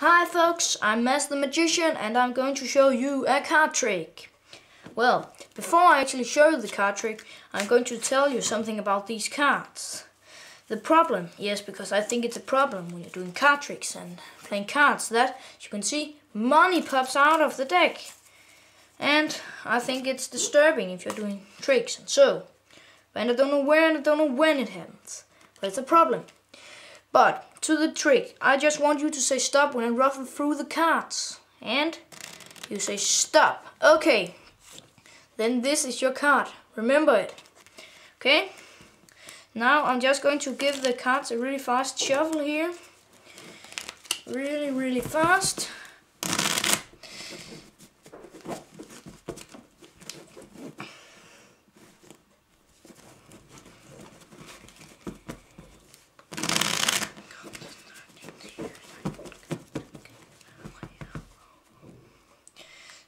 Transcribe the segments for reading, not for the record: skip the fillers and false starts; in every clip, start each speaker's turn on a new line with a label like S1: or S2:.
S1: Hi folks, I'm Mads the Magician and I'm going to show you a card trick. Well, before I actually show you the card trick, I'm going to tell you something about these cards. The problem, yes, because I think it's a problem when you're doing card tricks and playing cards, that, as you can see, money pops out of the deck. And I think it's disturbing if you're doing tricks and so. And I don't know where and I don't know when it happens. But it's a problem. But to the trick, I just want you to say stop when I ruffle through the cards. And you say stop. Okay. Then this is your card. Remember it. Okay? Now I'm just going to give the cards a really fast shuffle here. Really fast.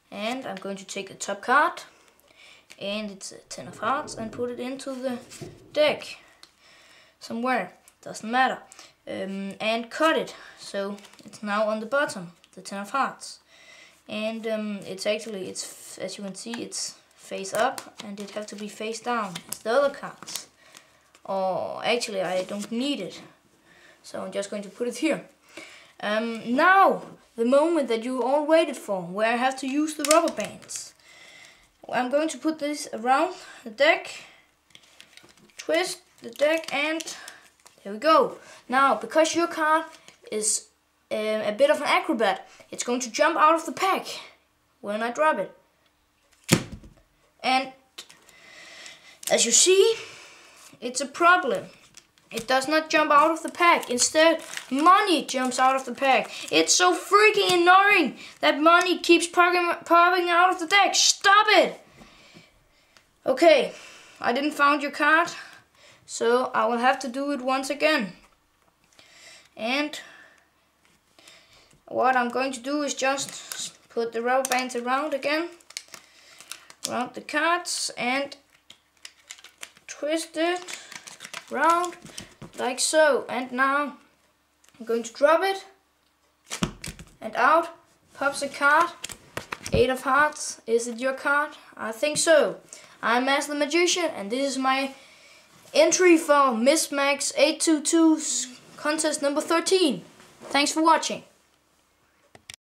S1: And I'm going to take the top card, and it's a 10 of hearts, and put it into the deck somewhere, doesn't matter, and cut it so it's now on the bottom, the 10 of hearts. And it's as you can see, it's face up and it has to be face down. It's the other cards, or actually I don't need it, so I'm just going to put it here. Now the moment that you all waited for, where I have to use the rubber bands. I'm going to put this around the deck, twist the deck, and there we go. Now, because your card is a bit of an acrobat, it's going to jump out of the pack when I drop it. And as you see, it's a problem. It does not jump out of the pack. Instead, money jumps out of the pack. It's so freaking annoying that money keeps popping out of the deck. Stop it! Okay, I didn't find your card, so I will have to do it once again. And what I'm going to do is just put the rubber bands around again, around the cards, and twist it round like so. And now I'm going to drop it, and out pops a card. 8 of hearts. Is it your card? I think so. I'm Mads the Magician, and this is my entry for Miss Max 822's contest number 13. Thanks for watching.